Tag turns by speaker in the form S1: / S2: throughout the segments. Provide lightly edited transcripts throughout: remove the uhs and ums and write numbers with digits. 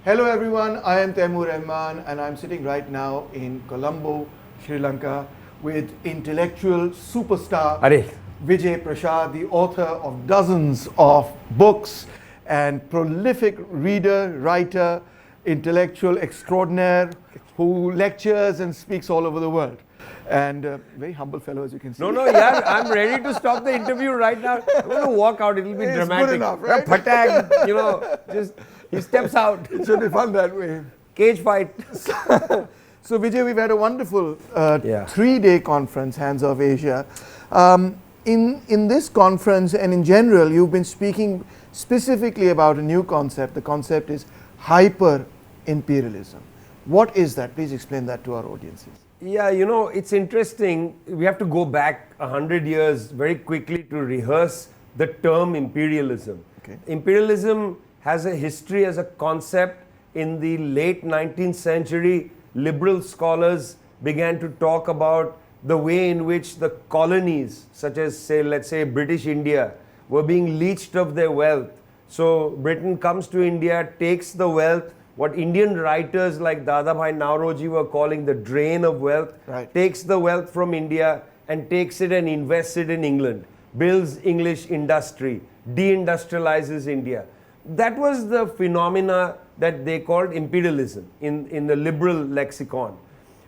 S1: Hello everyone, I am Taimur Rahman and I'm sitting right now in Colombo, Sri Lanka with intellectual superstar Vijay Prashad, the author of dozens of books and prolific reader, writer, intellectual extraordinaire who lectures and speaks all over the world. And very humble fellow, as you can see.
S2: No, yeah, I'm ready to stop the interview right now. I'm going to walk out. It'll be dramatic.
S1: Good enough, right?
S2: Patag, just he steps out.
S1: It should be fun that way.
S2: Cage fight.
S1: So Vijay, we've had a wonderful 3-day conference, Hands of Asia. In this conference and in general, you've been speaking specifically about a new concept. The concept is hyper-imperialism. What is that? Please explain that to our audiences.
S2: Yeah, it's interesting. We have to go back 100 years very quickly to rehearse the term imperialism.
S1: Okay.
S2: Imperialism has a history as a concept. In the late 19th century, liberal scholars began to talk about the way in which the colonies, such as let's say British India, were being leached of their wealth. So Britain comes to India, takes the wealth, what Indian writers like Dadabhai Nauroji were calling the drain of wealth, takes the wealth from India and takes it and invests it in England, builds English industry, deindustrializes India. That was the phenomena that they called imperialism in the liberal lexicon.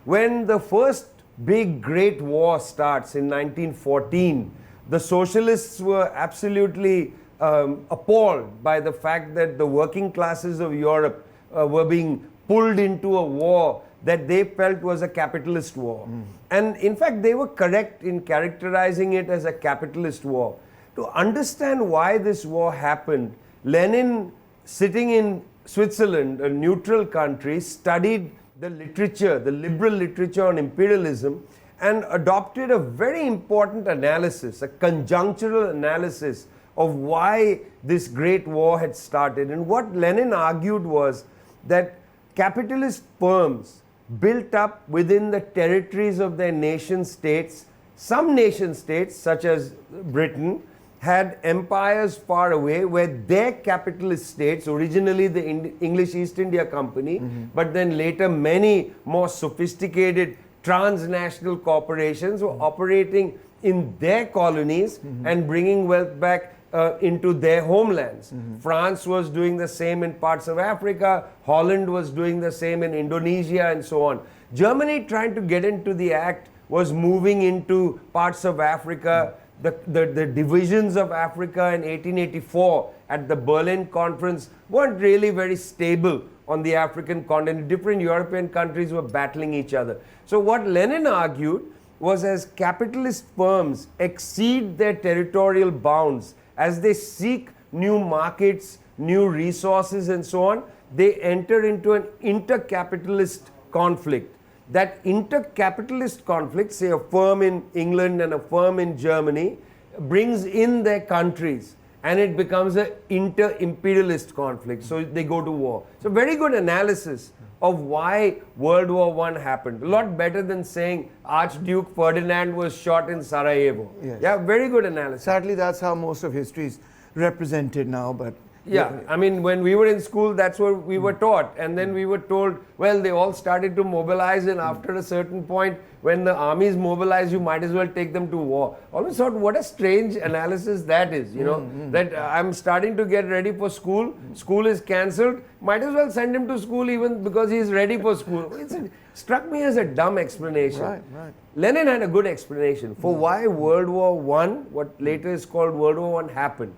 S2: When the first big great war starts in 1914, the socialists were absolutely appalled by the fact that the working classes of Europe were being pulled into a war that they felt was a capitalist war. And in fact, they were correct in characterizing it as a capitalist war. To understand why this war happened, Lenin, sitting in Switzerland, a neutral country, studied the literature, the liberal literature on imperialism, and adopted a very important analysis, a conjunctural analysis of why this great war had started. And what Lenin argued was that capitalist firms built up within the territories of their nation states. Some nation states, such as Britain, had empires far away where their capitalist states, originally the English East India Company, but then later many more sophisticated transnational corporations were operating in their colonies and bringing wealth back into their homelands. France was doing the same in parts of Africa, Holland was doing the same in Indonesia and so on. Germany, trying to get into the act, was moving into parts of Africa. The divisions of Africa in 1884 at the Berlin Conference weren't really very stable on the African continent. Different European countries were battling each other. So what Lenin argued was, as capitalist firms exceed their territorial bounds, as they seek new markets, new resources and so on, they enter into an inter-capitalist conflict. That inter-capitalist conflict, say a firm in England and a firm in Germany, brings in their countries and it becomes an inter-imperialist conflict. So they go to war. So very good analysis of why World War I happened. A lot better than saying Archduke Ferdinand was shot in Sarajevo.
S1: Yes.
S2: Yeah, very good analysis.
S1: Sadly, that's how most of history is represented now, but
S2: yeah, I mean, when we were in school, that's what we were taught. And then we were told, well, they all started to mobilize, and after a certain point, when the armies mobilize, you might as well take them to war. Always thought, what a strange analysis that is, that I'm starting to get ready for school, school is cancelled, might as well send him to school even because he's ready for school. It struck me as a dumb explanation.
S1: Right.
S2: Lenin had a good explanation for why World War I, what later is called World War I, happened.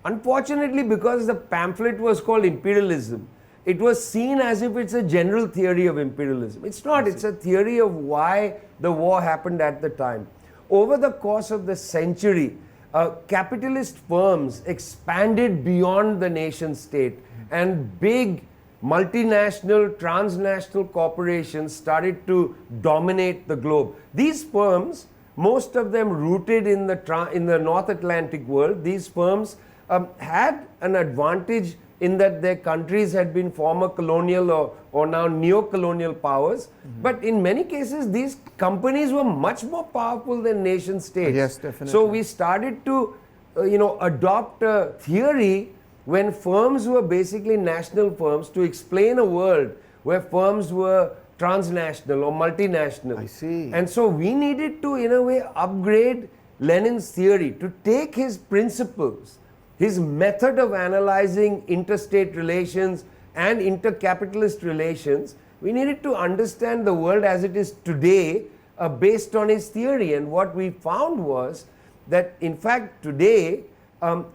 S2: Unfortunately, because the pamphlet was called Imperialism, it was seen as if it's a general theory of imperialism. It's not. It's a theory of why the war happened at the time. Over the course of the century, capitalist firms expanded beyond the nation state, and big multinational, transnational corporations started to dominate the globe. These firms, most of them rooted in the North Atlantic world, these firms had an advantage in that their countries had been former colonial or now neo-colonial powers. But in many cases, these companies were much more powerful than nation states.
S1: Yes, definitely.
S2: So we started to adopt a theory when firms were basically national firms to explain a world where firms were transnational or multinational.
S1: I see.
S2: And so we needed to, in a way, upgrade Lenin's theory to take his principles, his method of analyzing interstate relations and intercapitalist relations. We needed to understand the world as it is today based on his theory. And what we found was that, in fact, today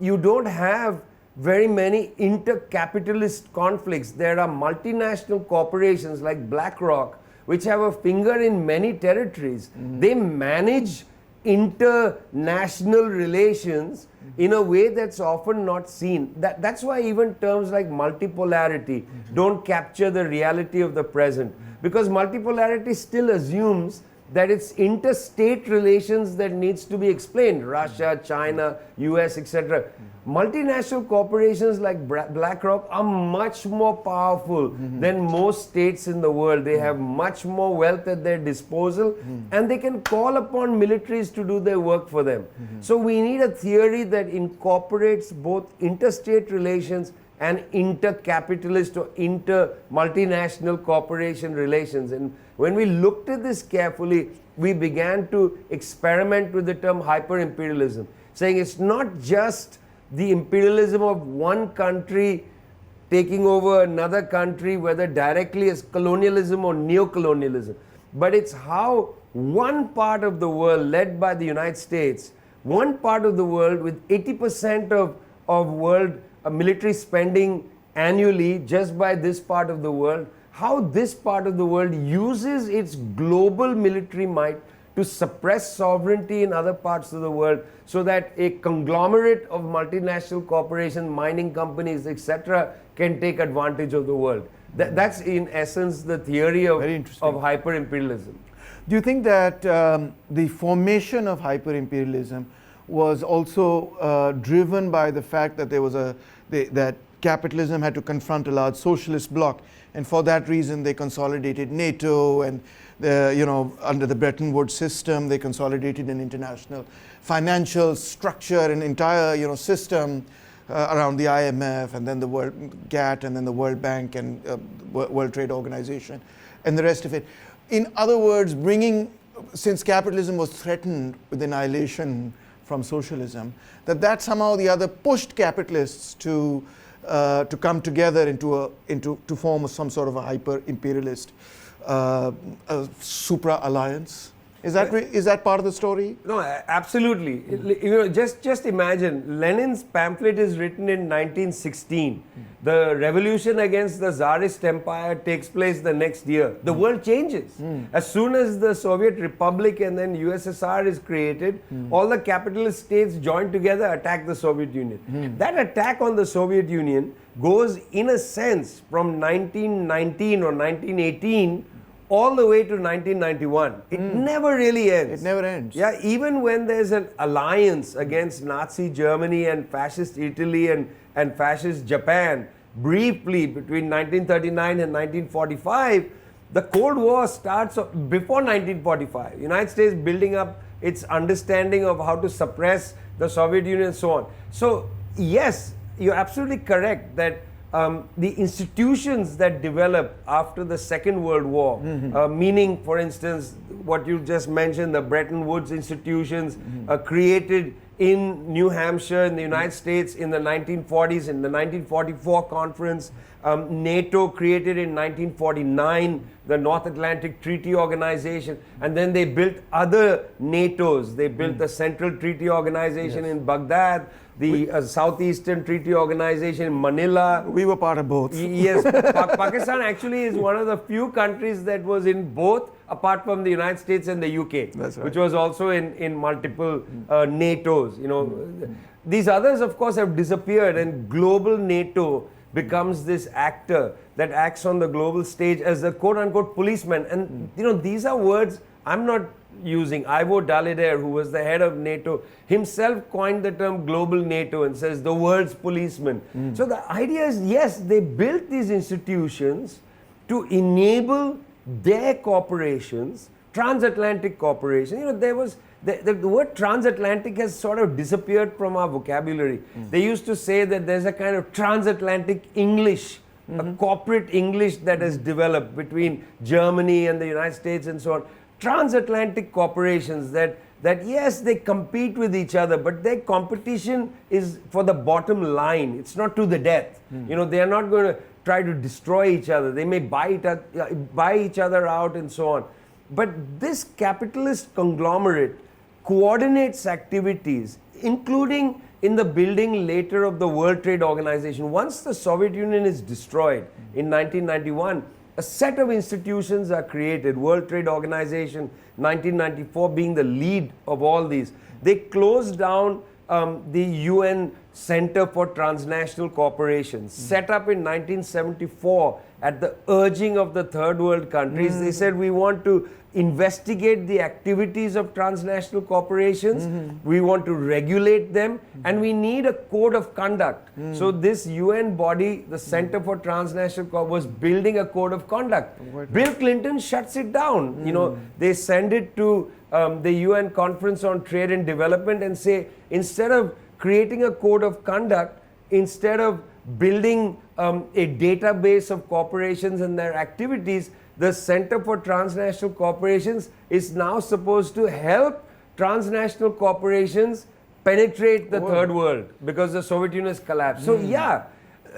S2: you don't have very many intercapitalist conflicts. There are multinational corporations like BlackRock, which have a finger in many territories. They manage international relations in a way that's often not seen. That's why even terms like multipolarity don't capture the reality of the present, because multipolarity still assumes that it's interstate relations that needs to be explained. Russia, China, US, etc. Multinational corporations like BlackRock are much more powerful than most states in the world. They have much more wealth at their disposal, and they can call upon militaries to do their work for them. So we need a theory that incorporates both interstate relations and intercapitalist or inter-multinational corporation relations. And when we looked at this carefully, we began to experiment with the term hyper-imperialism, saying it's not just the imperialism of one country taking over another country, whether directly as colonialism or neo-colonialism, but it's how one part of the world, led by the United States, one part of the world with 80% of world military spending annually just by this part of the world, how this part of the world uses its global military might to suppress sovereignty in other parts of the world, so that a conglomerate of multinational corporations, mining companies, etc., can take advantage of the world. That's in essence the theory of hyper-imperialism.
S1: Do you think that the formation of hyper-imperialism was also driven by the fact that there was that capitalism had to confront a large socialist bloc, and for that reason they consolidated NATO, and under the Bretton Woods system they consolidated an international financial structure, an entire system around the IMF, and then the World GATT, and then the World Bank, and World Trade Organization, and the rest of it. In other words, since capitalism was threatened with annihilation from socialism, that somehow the other pushed capitalists to come together to form some sort of a hyper-imperialist supra alliance. Is that part of the story?
S2: No, absolutely. Just imagine, Lenin's pamphlet is written in 1916. The revolution against the Tsarist Empire takes place the next year. The world changes. As soon as the Soviet Republic and then USSR is created, all the capitalist states join together, attack the Soviet Union. That attack on the Soviet Union goes, in a sense, from 1919 or 1918 all the way to 1991. It never really ends.
S1: It never ends.
S2: Yeah, even when there's an alliance against Nazi Germany and fascist Italy and fascist Japan, briefly between 1939 and 1945, the Cold War starts before 1945. United States building up its understanding of how to suppress the Soviet Union and so on. So yes, you're absolutely correct that the institutions that developed after the Second World War, meaning, for instance, what you just mentioned, the Bretton Woods institutions created in New Hampshire in the United States in the 1940s, in the 1944 conference, NATO created in 1949, the North Atlantic Treaty Organization, and then they built other NATOs. They built the Central Treaty Organization in Baghdad, the Southeastern Treaty Organization in Manila.
S1: We were part of both.
S2: Yes, Pakistan actually is one of the few countries that was in both, apart from the United States and the UK,
S1: That's right.
S2: which was also in multiple NATOs. These others, of course, have disappeared, and global NATO becomes this actor that acts on the global stage as a quote-unquote policeman. And these are words I'm not using. Ivo Dalider, who was the head of NATO, himself coined the term global NATO and says the world's policeman. So the idea is, yes, they built these institutions to enable their corporations transatlantic cooperation. You know, there was the word transatlantic has sort of disappeared from our vocabulary. They used to say that there's a kind of transatlantic English, a corporate English that has developed between Germany and the United States and so on. Transatlantic corporations that yes, they compete with each other, but their competition is for the bottom line. It's not to the death. You know, they are not going to try to destroy each other. They may buy each other out and so on. But this capitalist conglomerate coordinates activities, including in the building later of the World Trade Organization. Once the Soviet Union is destroyed in 1991, a set of institutions are created. World Trade Organization, 1994 being the lead of all these. They closed down the UN Center for Transnational Corporations, set up in 1974 at the urging of the third world countries. They said, we want to investigate the activities of transnational corporations, we want to regulate them, and we need a code of conduct. So this UN body, the Center for Transnational was building a code of conduct. Bill Clinton shuts it down. You know, they send it to the UN Conference on Trade and Development and say, instead of creating a code of conduct, instead of building a database of corporations and their activities, the Center for Transnational Corporations is now supposed to help transnational corporations penetrate the third world because the Soviet Union has collapsed. So yeah,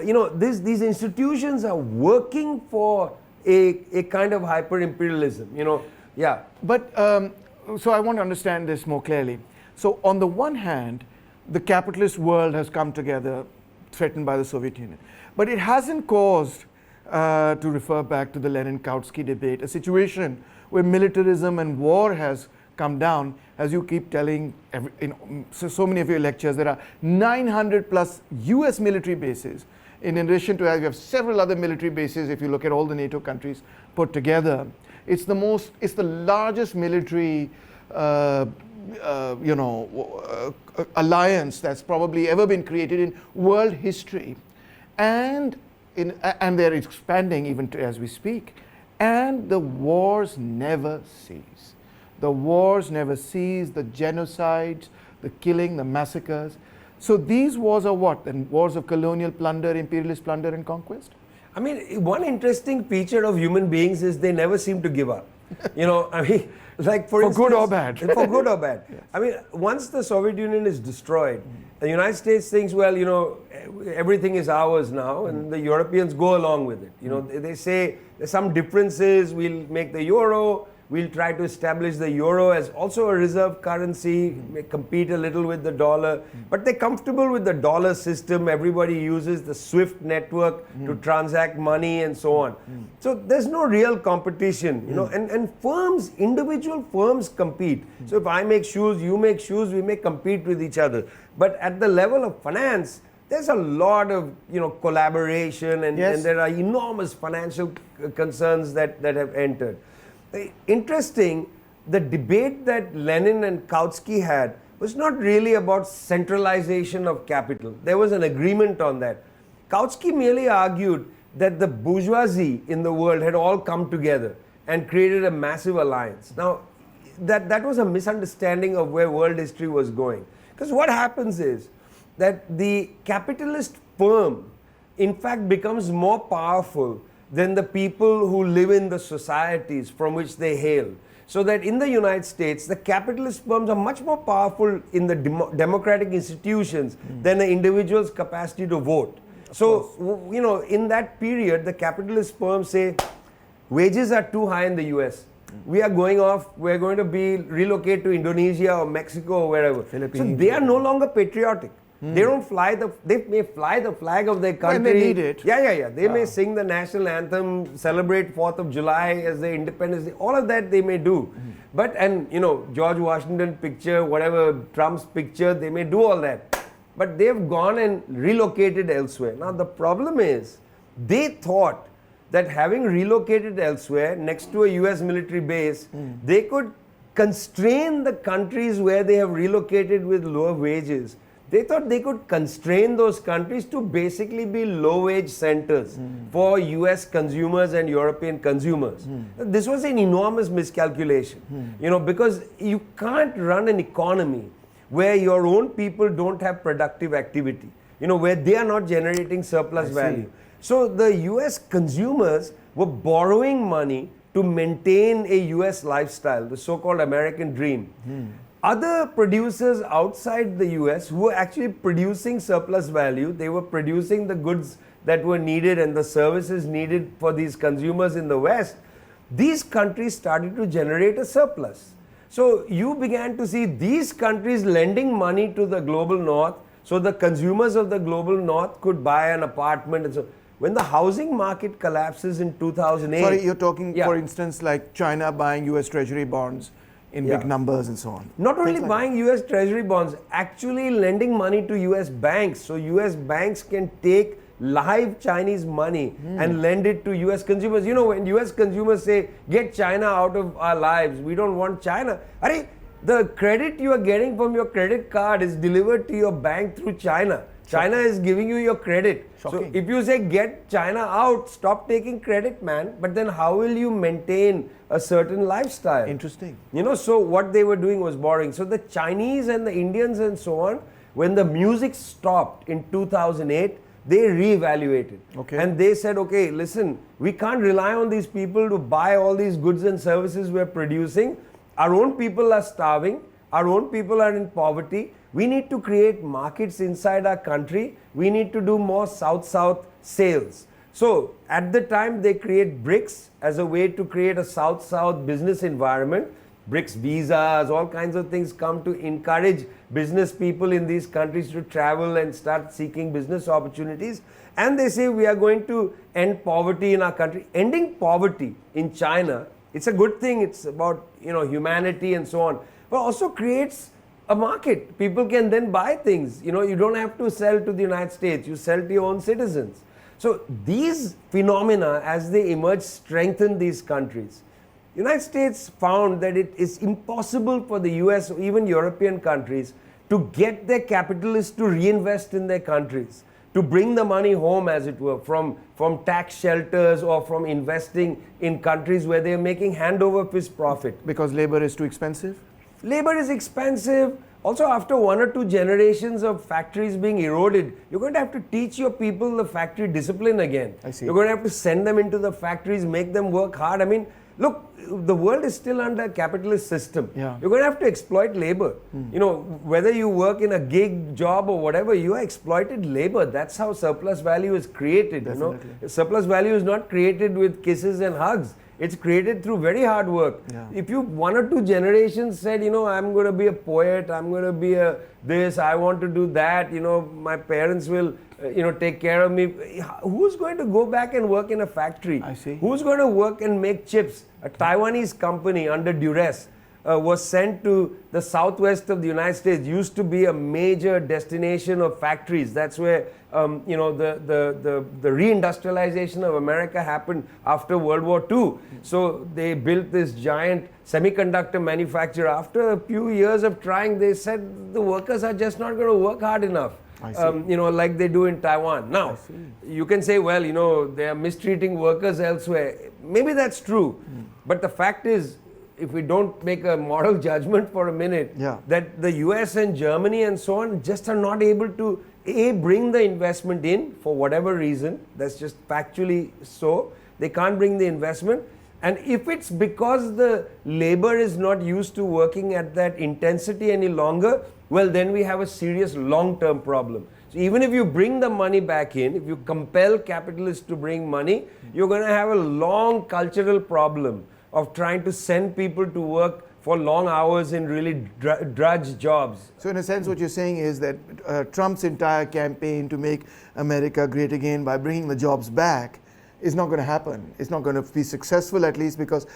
S2: you know, these institutions are working for a kind of hyper-imperialism, you know, yeah.
S1: But, so I want to understand this more clearly. So on the one hand, the capitalist world has come together, threatened by the Soviet Union. But it hasn't caused, to refer back to the Lenin-Kautsky debate, a situation where militarism and war has come down. As you keep telling in so many of your lectures, there are 900 plus US military bases. In addition to that, we have several other military bases. If you look at all the NATO countries put together, it's the largest military alliance that's probably ever been created in world history, and they're expanding even as we speak. And the wars never cease. The wars never cease. The genocides, the killing, the massacres. So these wars are what? Then wars of colonial plunder, imperialist plunder, and conquest.
S2: I mean, one interesting feature of human beings is they never seem to give up. You know, I mean, like for instance,
S1: good or bad.
S2: For good or bad.
S1: Yes.
S2: I mean, once the Soviet Union is destroyed, the United States thinks, well, you know, everything is ours now, and the Europeans go along with it. You know, they say there's some differences, we'll make the euro, we'll try to establish the euro as also a reserve currency, may compete a little with the dollar, but they're comfortable with the dollar system. Everybody uses the SWIFT network to transact money and so on. So there's no real competition, you know, and firms, individual firms compete. So if I make shoes, you make shoes, we may compete with each other. But at the level of finance, there's a lot of, you know, collaboration and there are enormous financial concerns that have entered. Interesting, the debate that Lenin and Kautsky had was not really about centralization of capital. There was an agreement on that. Kautsky merely argued that the bourgeoisie in the world had all come together and created a massive alliance. Now, that was a misunderstanding of where world history was going. Because what happens is that the capitalist firm, in fact, becomes more powerful than the people who live in the societies from which they hail. So that in the United States, the capitalist firms are much more powerful in the democratic institutions than the individual's capacity to vote. So, you know, in that period, the capitalist firms say, wages are too high in the US. We are going off, we're going to be relocated to Indonesia or Mexico or wherever.
S1: Philippines.
S2: So they are no longer patriotic. They don't fly they may fly the flag of their country.
S1: When they need it.
S2: Yeah. They may sing the national anthem, celebrate 4th of July as their independence day. All of that they may do. But, and you know, George Washington picture, whatever, Trump's picture, they may do all that. But they've gone and relocated elsewhere. Now the problem is, they thought that having relocated elsewhere next to a US military base, they could constrain the countries where they have relocated with lower wages. They thought they could constrain those countries to basically be low-wage centers for US consumers and European consumers. This was an enormous miscalculation, because you can't run an economy where your own people don't have productive activity, where they are not generating surplus value. So the US consumers were borrowing money to maintain a US lifestyle, the so-called American dream. Other producers outside the US who were actually producing surplus value, they were producing the goods that were needed and the services needed for these consumers in the West, these countries started to generate a surplus. So you began to see these countries lending money to the global north so the consumers of the global north could buy an apartment and so. When the housing market collapses in 2008...
S1: Sorry, you're talking, for instance, like China buying US Treasury bonds in big numbers and so on.
S2: Not only buying US Treasury bonds, actually lending money to US banks. So US banks can take live Chinese money and lend it to US consumers. When US consumers say, get China out of our lives, we don't want China. The credit you are getting from your credit card is delivered to your bank through China. China is giving you your credit.
S1: Shocking.
S2: So if you say get China out, stop taking credit, man. But then how will you maintain a certain lifestyle?
S1: Interesting.
S2: So what they were doing was borrowing. So the Chinese and the Indians and so on, when the music stopped in 2008, they reevaluated.
S1: Okay.
S2: And they said, okay, listen, we can't rely on these people to buy all these goods and services we're producing. Our own people are starving. Our own people are in poverty. We need to create markets inside our country. We need to do more South-South sales. So at the time they create BRICS as a way to create a South-South business environment. BRICS visas, all kinds of things come to encourage business people in these countries to travel and start seeking business opportunities. And they say we are going to end poverty in our country. Ending poverty in China, it's a good thing. It's about humanity and so on. But also creates a market. People can then buy things. You don't have to sell to the United States. You sell to your own citizens. So these phenomena, as they emerge, strengthen these countries. The United States found that it is impossible for the US or even European countries to get their capitalists to reinvest in their countries, to bring the money home, as it were, from tax shelters or from investing in countries where they are making hand over fist profit.
S1: Because labor is too expensive?
S2: Labor is expensive. Also, after 1 or 2 generations of factories being eroded, you're going to have to teach your people the factory discipline again.
S1: I see.
S2: You're going to have to send them into the factories, make them work hard. Look, the world is still under a capitalist system.
S1: Yeah.
S2: You're going to have to exploit labor. Whether you work in a gig job or whatever, you are exploited labor. That's how surplus value is created. Surplus value is not created with kisses and hugs. It's created through very hard work.
S1: Yeah.
S2: If you 1 or 2 generations said, I'm going to be a poet, I'm going to be a this, I want to do that, my parents will, take care of me. Who's going to go back and work in a factory?
S1: I see.
S2: Who's going to work and make chips? A Taiwanese company under duress was sent to the southwest of the United States. Used to be a major destination of factories. That's where the reindustrialization of America happened after World War II. So they built this giant semiconductor manufacturer. After a few years of trying, they said the workers are just not going to work hard enough. Like they do in Taiwan. Now, you can say, well, they are mistreating workers elsewhere. Maybe that's true. But the fact is, if we don't make a moral judgment for a minute, that the US and Germany and so on just are not able to bring the investment in for whatever reason. That's just factually so. They can't bring the investment. And if it's because the labor is not used to working at that intensity any longer, well, then we have a serious long-term problem. So even if you bring the money back in, if you compel capitalists to bring money, you're going to have a long cultural problem of trying to send people to work for long hours in really drudge jobs.
S1: So in a sense, what you're saying is that Trump's entire campaign to make America great again by bringing the jobs back is not going to happen. It's not going to be successful, at least because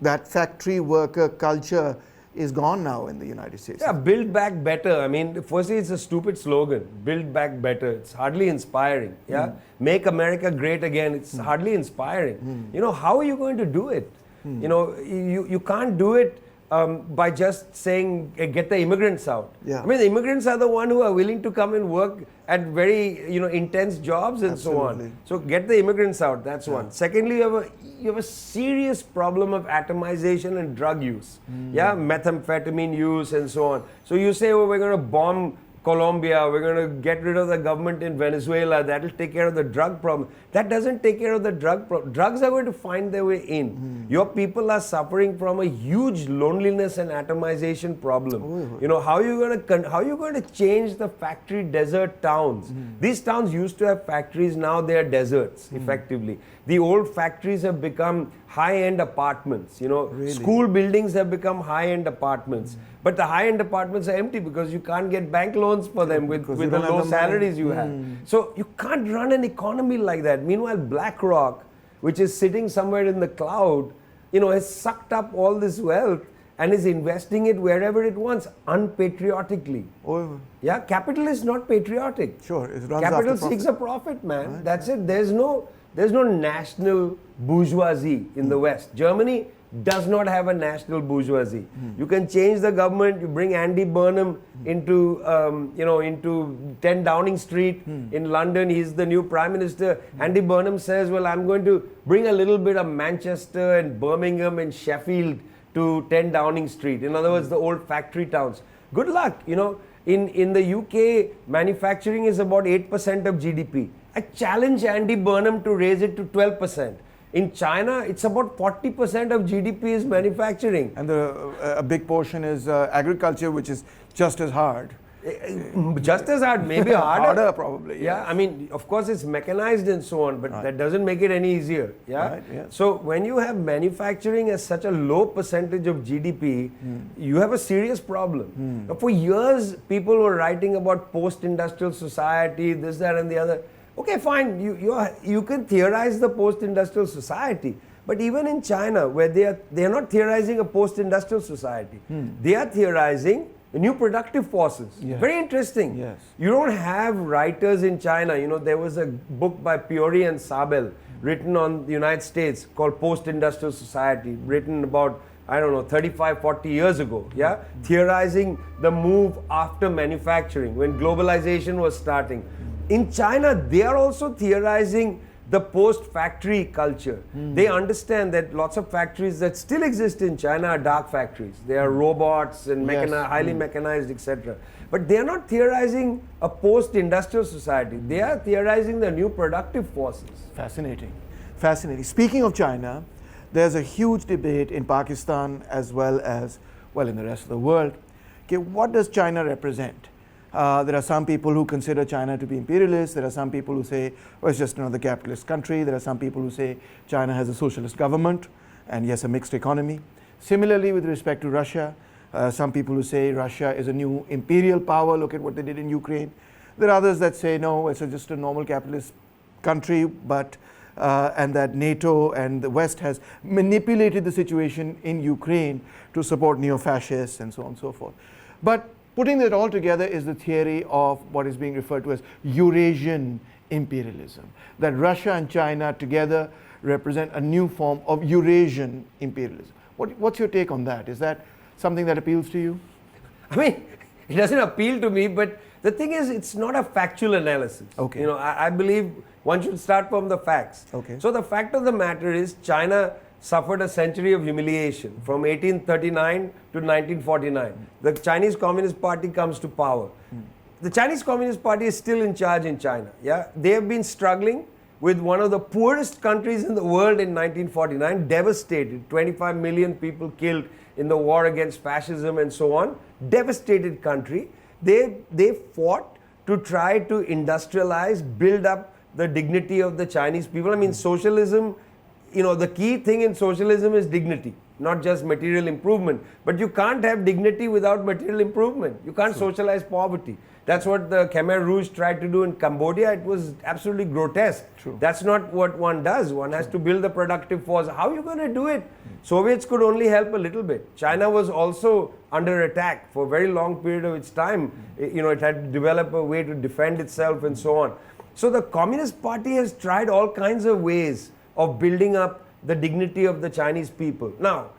S1: that factory worker culture is gone now in the United States.
S2: Yeah, build back better. Firstly, it's a stupid slogan. Build back better. It's hardly inspiring. Yeah, Make America great again. It's hardly inspiring. How are you going to do it? You can't do it by just saying, get the immigrants out.
S1: Yeah.
S2: I mean, the immigrants are the one who are willing to come and work at very, intense jobs and so
S1: Absolutely.
S2: on. So get the immigrants out, that's one. Secondly, you have a serious problem of atomization and drug use. Yeah, methamphetamine use and so on. So you say, oh, we're going to bomb Colombia, we're going to get rid of the government in Venezuela, that'll take care of the drug problem. That doesn't take care of the drug problem. Drugs are going to find their way in. Your people are suffering from a huge loneliness and atomization problem. How are you going to change the factory desert towns? These towns used to have factories, now they are deserts, effectively. The old factories have become high-end apartments.
S1: Really?
S2: School buildings have become high-end apartments. But the high-end apartments are empty because you can't get bank loans for them with the low salaries you have. So you can't run an economy like that. Meanwhile, BlackRock, which is sitting somewhere in the cloud, has sucked up all this wealth and is investing it wherever it wants, unpatriotically.
S1: Oh,
S2: Yeah, capital is not patriotic.
S1: sure. It runs
S2: Capital
S1: after
S2: seeks
S1: profit.
S2: a profit, man. That's it. There's no national bourgeoisie in the West. Germany does not have a national bourgeoisie. You can change the government. You bring Andy Burnham into 10 Downing Street in London. He's the new prime minister. Andy Burnham says, well, I'm going to bring a little bit of Manchester and Birmingham and Sheffield to 10 Downing Street. In other words, the old factory towns. Good luck. In the UK, manufacturing is about 8% of GDP. I challenge Andy Burnham to raise it to 12%. In China, it's about 40% of GDP is manufacturing.
S1: And a big portion is agriculture, which is just as hard.
S2: Just as hard, maybe harder.
S1: Harder, probably.
S2: Yeah,
S1: yes.
S2: I mean, of course, it's mechanized and so on, but that doesn't make it any easier. Yeah.
S1: Right, yes.
S2: So when you have manufacturing as such a low percentage of GDP, you have a serious problem. For years, people were writing about post-industrial society, this, that, and the other. Okay, fine. You can theorize the post-industrial society, but even in China, where they are not theorizing a post-industrial society, they are theorizing new productive forces.
S1: Yes.
S2: Very interesting.
S1: Yes.
S2: You don't have writers in China. There was a book by Piori and Sabel written on the United States called Post-Industrial Society, written about, 35, 40 years ago, yeah? Theorizing the move after manufacturing, when globalization was starting. In China, they are also theorizing the post-factory culture. They understand that lots of factories that still exist in China are dark factories. They are robots and highly mechanized, etc. But they are not theorizing a post-industrial society. They are theorizing the new productive forces.
S1: Fascinating. Fascinating. Speaking of China, there's a huge debate in Pakistan as well as, in the rest of the world. Okay, what does China represent? There are some people who consider China to be imperialist. There are some people who say, it's just another capitalist country. There are some people who say China has a socialist government and yes, a mixed economy. Similarly, with respect to Russia, some people who say Russia is a new imperial power. Look at what they did in Ukraine. There are others that say, no, it's just a normal capitalist country, and that NATO and the West has manipulated the situation in Ukraine to support neo-fascists and so on and so forth. But putting that all together is the theory of what is being referred to as Eurasian imperialism, that Russia and China together represent a new form of Eurasian imperialism. What's your take on that? Is that something that appeals to you?
S2: I mean, it doesn't appeal to me, but the thing is, it's not a factual analysis.
S1: Okay.
S2: I believe one should start from the facts.
S1: Okay.
S2: So the fact of the matter is, China suffered a century of humiliation from 1839 to 1949. The Chinese Communist Party comes to power. The Chinese Communist Party is still in charge in China. Yeah, they have been struggling with one of the poorest countries in the world in 1949, devastated, 25 million people killed in the war against fascism and so on. Devastated country. They fought to try to industrialize, build up the dignity of the Chinese people. I mean, socialism, the key thing in socialism is dignity, not just material improvement. But you can't have dignity without material improvement. You can't socialize poverty. That's what the Khmer Rouge tried to do in Cambodia. It was absolutely grotesque.
S1: True.
S2: That's not what one does. One has to build the productive force. How are you going to do it? Soviets could only help a little bit. China was also under attack for a very long period of its time. It had to develop a way to defend itself and so on. So the Communist Party has tried all kinds of ways of building up the dignity of the Chinese people. Now,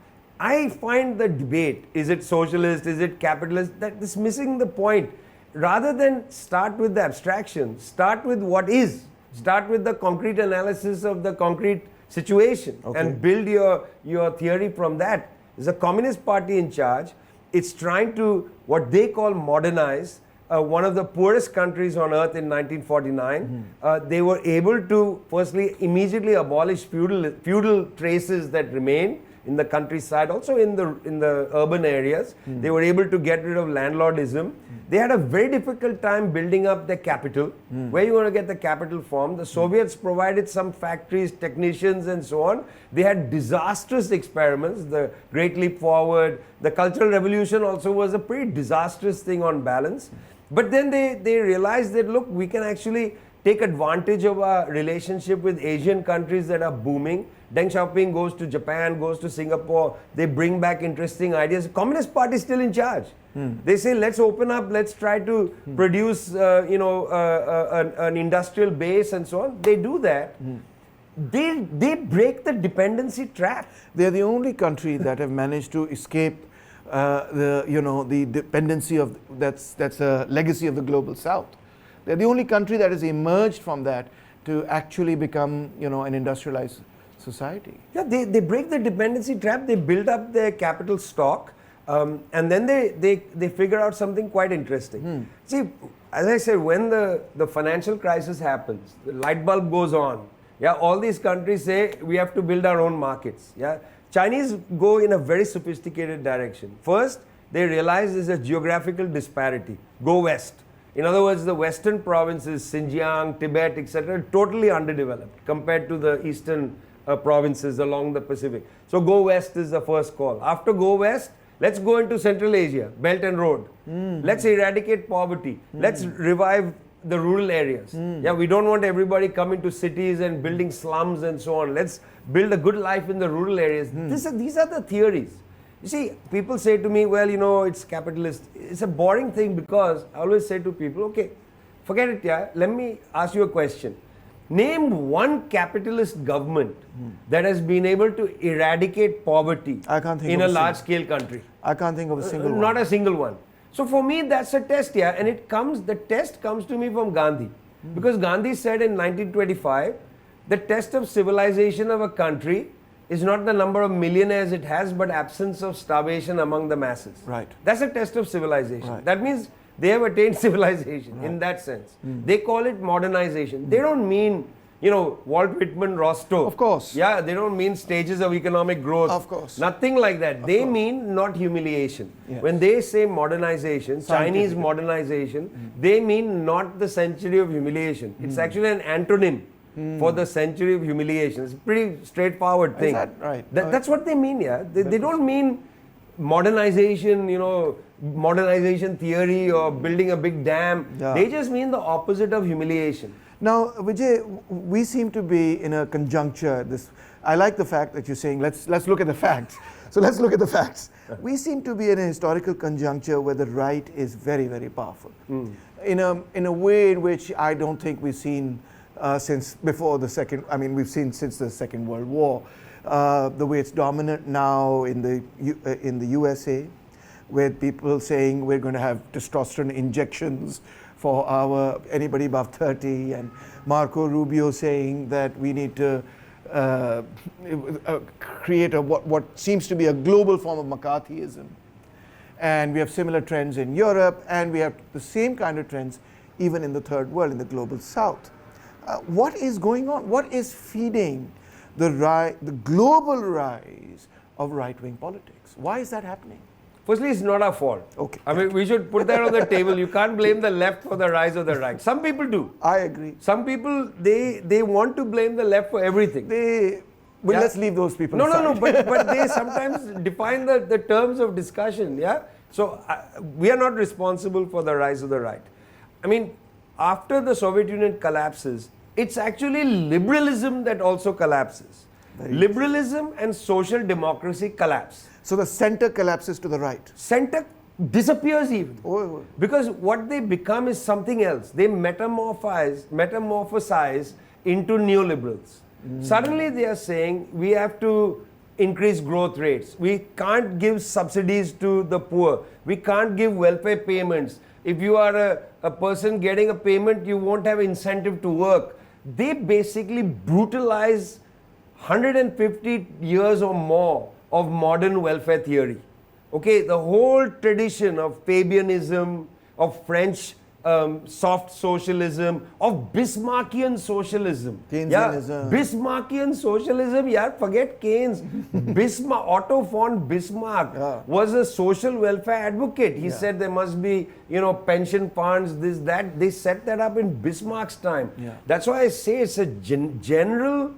S2: I find the debate, is it socialist, is it capitalist, that is missing the point. Rather than start with the abstraction, start with what is. Start with the concrete analysis of the concrete situation and build your theory from that. There's a communist party in charge. It's trying to, what they call modernize, one of the poorest countries on earth in 1949. They were able to, firstly, immediately abolish feudal traces that remain in the countryside, also in the urban areas. They were able to get rid of landlordism. They had a very difficult time building up their capital. Where you want to get the capital from? The Soviets provided some factories, technicians and so on. They had disastrous experiments, the Great Leap Forward. The Cultural Revolution also was a pretty disastrous thing on balance. But then they realized that, look, we can actually take advantage of our relationship with Asian countries that are booming. Deng Xiaoping goes to Japan, goes to Singapore. They bring back interesting ideas. The Communist Party is still in charge. They say, let's open up, let's try to produce an industrial base and so on. They do that. They break the dependency trap.
S1: They're the only country that have managed to escape the dependency of that's a legacy of the global South. They're the only country that has emerged from that to actually become an industrialized society.
S2: Yeah, they break the dependency trap. They build up their capital stock, and then they figure out something quite interesting. See, as I said, when the financial crisis happens, the light bulb goes on. Yeah, all these countries say we have to build our own markets. Yeah, Chinese go in a very sophisticated direction. First, they realize there's a geographical disparity. Go west. In other words, the western provinces, Xinjiang, Tibet, etc., totally underdeveloped compared to the eastern provinces along the Pacific. So go west is the first call. After go west, let's go into Central Asia, Belt and Road. Let's eradicate poverty. Let's revive the rural areas. Yeah, we don't want everybody coming to cities and building slums and so on. Let's build a good life in the rural areas. These are the theories. You see, people say to me, well, it's capitalist. It's a boring thing because I always say to people, okay, forget it, yeah. Let me ask you a question. Name one capitalist government that has been able to eradicate poverty in a large-scale country.
S1: I can't think of a single one.
S2: Not a single one. So for me, that's a test, yeah. And the test comes to me from Gandhi. Because Gandhi said in 1925, the test of civilization of a country is not the number of millionaires it has, but absence of starvation among the masses.
S1: Right.
S2: That's a test of civilization.
S1: Right.
S2: That means they have attained civilization in that sense. They call it modernization. They don't mean, Walt Whitman Rostow.
S1: Of course.
S2: Yeah, they don't mean stages of economic growth.
S1: Of course.
S2: Nothing like that. They mean not humiliation.
S1: Yes.
S2: When they say modernization, Chinese modernization, they mean not the century of humiliation. It's actually an antonym for the century of humiliation. It's a pretty straightforward thing.
S1: Is that right?
S2: That's what they mean, yeah. They don't mean modernization, modernization theory or building a big dam.
S1: Yeah.
S2: They just mean the opposite of humiliation.
S1: Now, Vijay, we seem to be in a conjuncture. I like the fact that you're saying, let's look at the facts. So let's look at the facts. We seem to be in a historical conjuncture where the right is very, very powerful. In a way in which I don't think we've seen since before the second. I mean, we've seen since the Second World War. The way it's dominant now in the USA, with people saying we're going to have testosterone injections for anybody above 30, and Marco Rubio saying that we need to create what seems to be a global form of McCarthyism. And we have similar trends in Europe, and we have the same kind of trends even in the third world, in the global South. What is going on? What is feeding the global rise of right-wing politics? Why is that happening?
S2: Firstly, it's not our fault.
S1: Okay.
S2: I mean, we should put that on the table. You can't blame the left for the rise of the right. Some people do.
S1: I agree.
S2: Some people, they want to blame the left for everything.
S1: Let's leave those people aside.
S2: No, but they sometimes define the terms of discussion, yeah? So, we are not responsible for the rise of the right. I mean, after the Soviet Union collapses, it's actually liberalism that also collapses. Liberalism and social democracy collapse.
S1: So the center collapses to the right.
S2: Center disappears even.
S1: Oh.
S2: Because what they become is something else. They metamorphosize into neoliberals. Suddenly they are saying we have to increase growth rates. We can't give subsidies to the poor. We can't give welfare payments. If you are a person getting a payment, you won't have incentive to work. They basically brutalize 150 years or more of modern welfare theory. Okay, the whole tradition of Fabianism, of French soft socialism, of Bismarckian socialism.
S1: Keynesianism.
S2: Yeah, Bismarckian socialism, yeah, forget Keynes. Otto von Bismarck was a social welfare advocate. He said there must be, pension funds, this, that. They set that up in Bismarck's time. That's why I say it's a general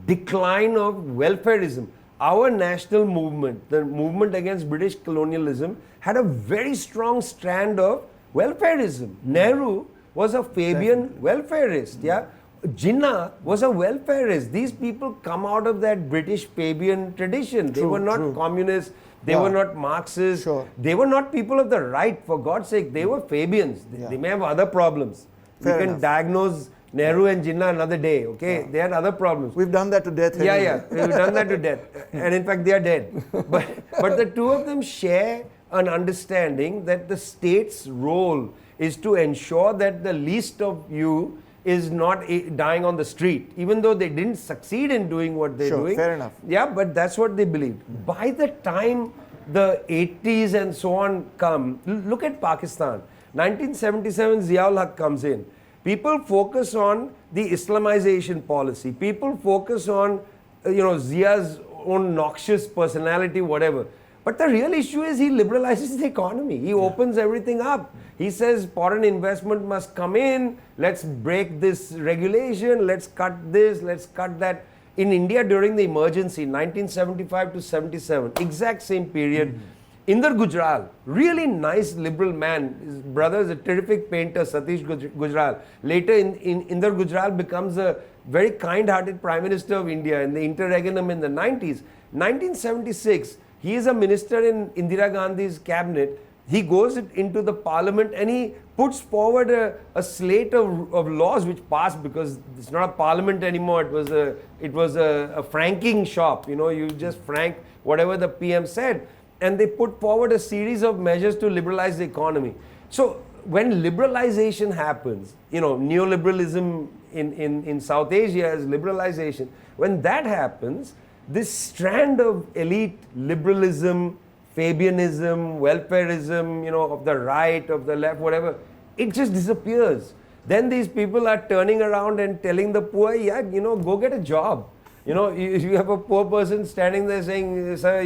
S2: decline of welfareism. Our national movement, the movement against British colonialism, had a very strong strand of welfareism. Nehru was a Fabian welfarist. Yeah, Jinnah was a welfarist. These people come out of that British Fabian tradition. They were not communists. They were not Marxists. They were not people of the right. For God's sake, they were Fabians. They may have other problems. We can diagnose Nehru and Jinnah another day, okay? They had other problems.
S1: We've done that to death.
S2: Yeah, we've done that to death. And in fact, they are dead. But the two of them share an understanding that the state's role is to ensure that the least of you is not dying on the street, even though they didn't succeed in doing what they're doing.
S1: Fair enough.
S2: Yeah, but that's what they believed. By the time the 80s and so on come, look at Pakistan. 1977, Ziaul Haq comes in. People focus on the Islamization policy. People focus on, Zia's own noxious personality, whatever. But the real issue is he liberalizes the economy. He opens everything up. He says foreign investment must come in. Let's break this regulation. Let's cut this. Let's cut that. In India during the emergency, 1975 to 77, exact same period, Inder Gujral, really nice liberal man. His brother is a terrific painter, Satish Gujral. Later, Inder Gujral becomes a very kind-hearted Prime Minister of India in the interregnum in the 90s. 1976, he is a minister in Indira Gandhi's cabinet. He goes into the parliament and he puts forward a slate of laws which passed because it's not a parliament anymore. It was a franking shop. You just frank whatever the PM said. And they put forward a series of measures to liberalize the economy. So when liberalization happens, neoliberalism in South Asia is liberalization. When that happens, this strand of elite liberalism, Fabianism, welfareism, of the right, of the left, whatever, it just disappears. Then these people are turning around and telling the poor, go get a job. You have a poor person standing there saying, sir,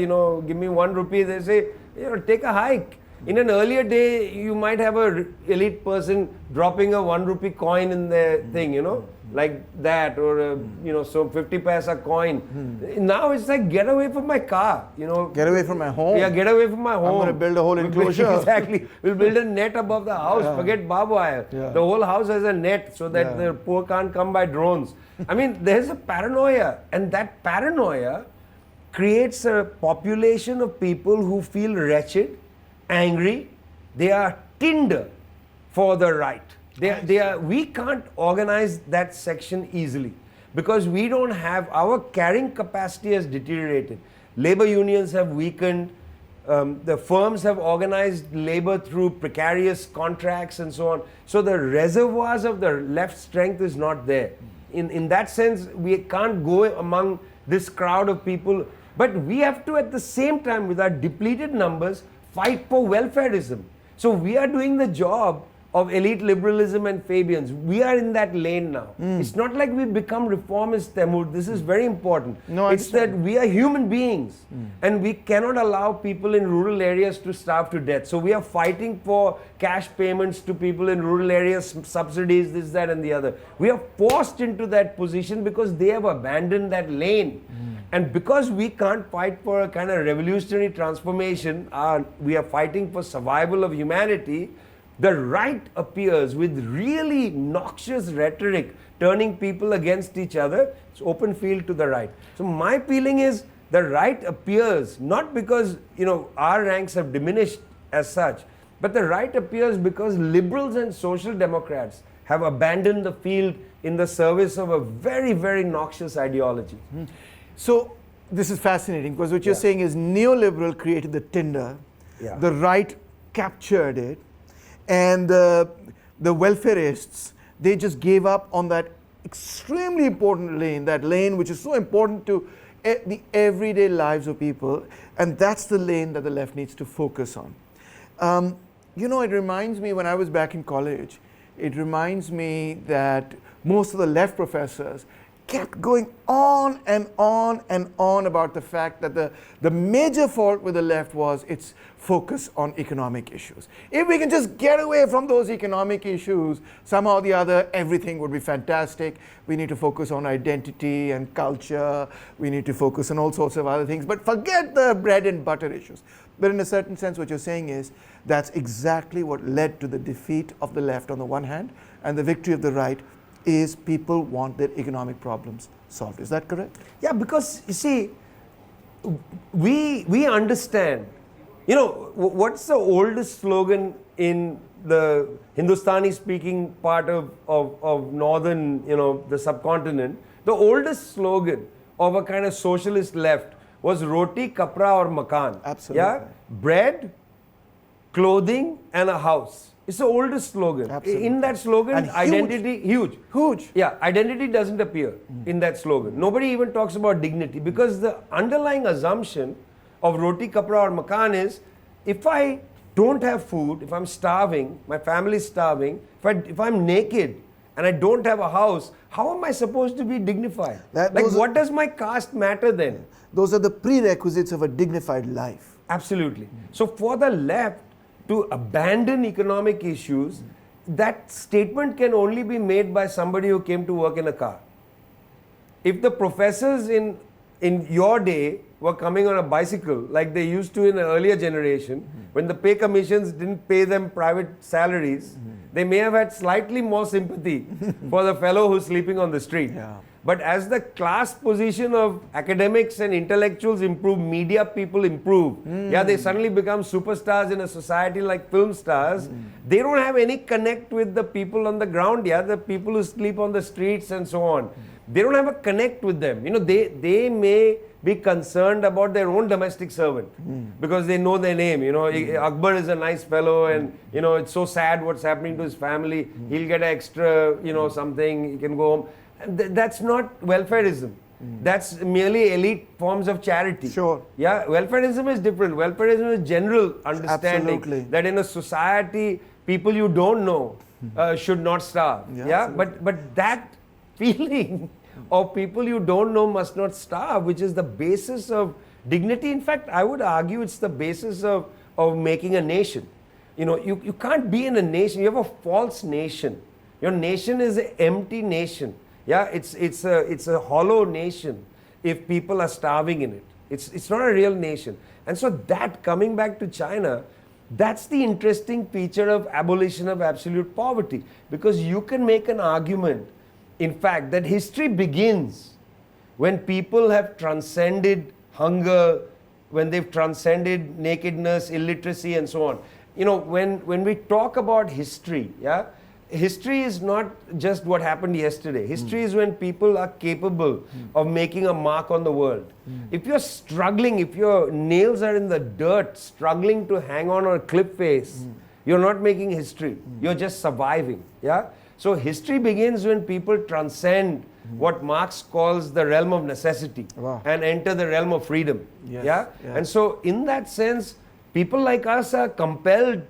S2: give me 1 rupee. They say, take a hike. In an earlier day, you might have a elite person dropping a 1 rupee coin in their thing, like that, or so 50 paisa coin. Now it's like, get away from my car,
S1: Get away from my home.
S2: Yeah, get away from my home.
S1: I'm going to build a whole enclosure.
S2: Exactly. We'll build a net above the house. Forget barbed wire. The whole house has a net so that the poor can't come by drones. I mean, there's a paranoia, and that paranoia creates a population of people who feel wretched, angry. They are tinder for the right. We can't organize that section easily because we don't have, our carrying capacity has deteriorated. Labor unions have weakened. The firms have organized labor through precarious contracts and so on. So the reservoirs of the left strength is not there. In that sense, we can't go among this crowd of people. But we have to, at the same time, with our depleted numbers, fight for welfareism. So we are doing the job of elite liberalism and Fabians. We are in that lane now. It's not like we become reformists, Temur. This is very important.
S1: No,
S2: it's that we are human beings and we cannot allow people in rural areas to starve to death. So we are fighting for cash payments to people in rural areas, subsidies, this, that and the other. We are forced into that position because they have abandoned that lane. And because we can't fight for a kind of revolutionary transformation, we are fighting for survival of humanity. The right appears with really noxious rhetoric, turning people against each other. It's open field to the right. So my feeling is the right appears not because our ranks have diminished as such, but the right appears because liberals and social democrats have abandoned the field in the service of a very, very noxious ideology.
S1: So this is fascinating because what you're
S2: Yeah.
S1: saying is neoliberal created the Tinder,
S2: Yeah.
S1: the right captured it, and the welfareists, they just gave up on that extremely important lane, that lane which is so important to the everyday lives of people, and that's the lane that the left needs to focus on. You know, it reminds me when I was back in college, it reminds me that most of the left professors kept going on and on and on about the fact that the major fault with the left was its focus on economic issues. If we can just get away from those economic issues, somehow or the other, everything would be fantastic. We need to focus on identity and culture. We need to focus on all sorts of other things, but forget the bread and butter issues. But in a certain sense, what you're saying is that's exactly what led to the defeat of the left on the one hand, and the victory of the right is people want their economic problems solved. Is that correct?
S2: Yeah, because you see, we understand. You know, what's the oldest slogan in the Hindustani-speaking part of northern, you know, the subcontinent? The oldest slogan of a kind of socialist left was roti, kapra or makan.
S1: Absolutely.
S2: Yeah, bread, clothing, and a house. It's the oldest slogan.
S1: Absolutely.
S2: In that slogan,
S1: And huge.
S2: identity, huge.
S1: Huge.
S2: Yeah, identity doesn't appear in that slogan. Nobody even talks about dignity because the underlying assumption of roti, kapra or makan is if I don't have food, if I'm starving, my family's starving, if I'm naked and I don't have a house, how am I supposed to be dignified? What does my caste matter then?
S1: Those are the prerequisites of a dignified life.
S2: Absolutely. So for the left to abandon economic issues, that statement can only be made by somebody who came to work in a car. If the professors in your day were coming on a bicycle like they used to in an earlier generation, when the pay commissions didn't pay them private salaries, they may have had slightly more sympathy for the fellow who's sleeping on the street.
S1: Yeah.
S2: But as the class position of academics and intellectuals improve, media people improve, yeah, they suddenly become superstars in a society like film stars. They don't have any connect with the people on the ground, yeah, the people who sleep on the streets and so on. They don't have a connect with them. You know, they may be concerned about their own domestic servant because they know their name. You know, Akbar is a nice fellow and, you know, it's so sad what's happening to his family. He'll get an extra, you know, something, he can go home. That's not welfareism. That's merely elite forms of charity.
S1: Sure.
S2: Yeah, welfareism is different. Welfareism is general understanding
S1: Absolutely.
S2: that in a society, people you don't know should not starve. Yeah, but that feeling of people you don't know must not starve, which is the basis of dignity. In fact, I would argue it's the basis of making a nation. You know, you can't be in a nation. You have a false nation. Your nation is an empty nation. Yeah, it's a hollow nation if people are starving in it. It's not a real nation. And so that, coming back to China, that's the interesting feature of abolition of absolute poverty, because you can make an argument, in fact, that history begins when people have transcended hunger, when they've transcended nakedness, illiteracy, and so on. You know, when we talk about history, yeah, history is not just what happened yesterday. History is when people are capable of making a mark on the world. If you're struggling, if your nails are in the dirt, struggling to hang on a cliff face, you're not making history. You're just surviving. Yeah. So history begins when people transcend what Marx calls the realm of necessity and enter the realm of freedom.
S1: Yes.
S2: Yeah. And so in that sense, people like us are compelled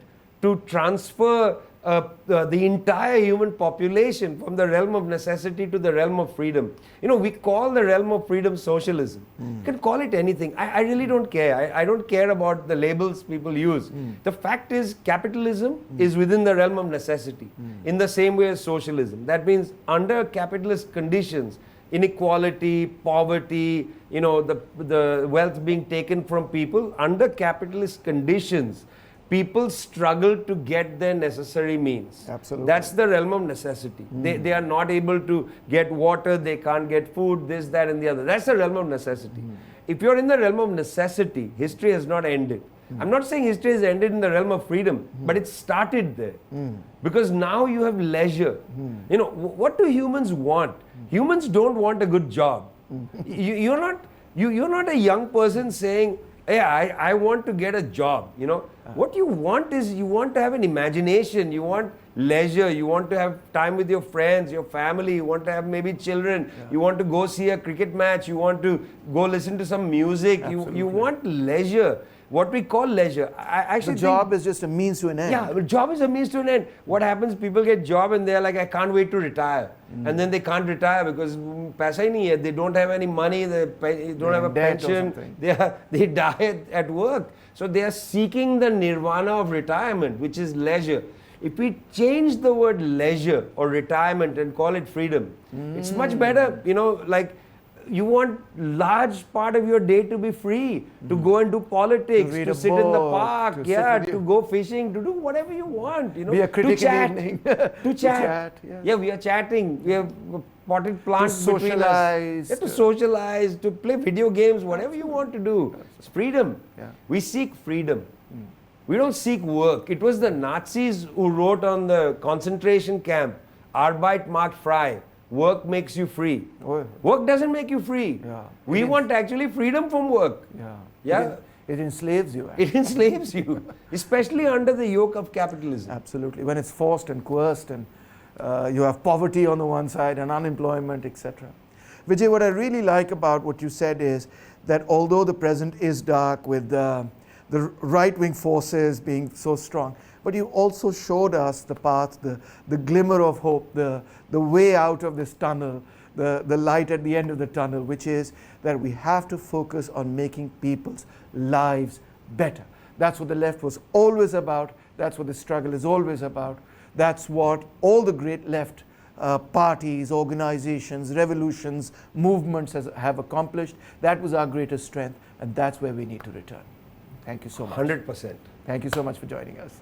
S2: to transfer the entire human population from the realm of necessity to the realm of freedom. You know, we call the realm of freedom socialism. You can call it anything. I really don't care. I don't care about the labels people use. The fact is, capitalism is within the realm of necessity in the same way as socialism. That means under capitalist conditions, inequality, poverty, you know, the wealth being taken from people, under capitalist conditions, people struggle to get their necessary means.
S1: Absolutely.
S2: That's the realm of necessity. They are not able to get water, they can't get food, this, that, and the other. That's the realm of necessity. If you're in the realm of necessity, history has not ended. I'm not saying history has ended in the realm of freedom, but it started there. Because now you have leisure. You know, what do humans want? Humans don't want a good job. You're not You're not a young person saying, hey, I want to get a job. You know, what you want is you want to have an imagination, you want leisure, you want to have time with your friends, your family, you want to have maybe children, you want to go see a cricket match, you want to go listen to some music, you want leisure. What we call leisure. I actually
S1: the job is just a means to an end.
S2: Yeah, but job is a means to an end. What happens, people get job and they're like, I can't wait to retire. And then they can't retire because paisa hi nahi hai. They don't have any money, they don't have a pension, they die at work. So they are seeking the nirvana of retirement, which is leisure. If we change the word leisure or retirement and call it freedom, it's much better, you know, like you want large part of your day to be free, to go and do politics, to sit in the park, to go fishing, to do whatever you want, you know,
S1: be a critic
S2: to chat,
S1: in the evening.
S2: to chat. Yeah, we are chatting, we have potted plants between us. To socialize, to play video games, whatever you want to do. It's freedom. We seek freedom. We don't seek work. It was the Nazis who wrote on the concentration camp, Arbeit macht frei. Work makes you free. Work doesn't make you free. We want actually freedom from work.
S1: It enslaves you.
S2: It enslaves you, especially under the yoke of capitalism.
S1: Absolutely. When it's forced and coerced and you have poverty on the one side and unemployment, etc. Vijay, what I really like about what you said is that although the present is dark with the right-wing forces being so strong, but you also showed us the path, the glimmer of hope, the way out of this tunnel, the light at the end of the tunnel, which is that we have to focus on making people's lives better. That's what the left was always about. That's what the struggle is always about. That's what all the great left parties, organizations, revolutions, movements have accomplished. That was our greatest strength, and that's where we need to return. Thank you so much.
S2: 100%.
S1: Thank you so much for joining us.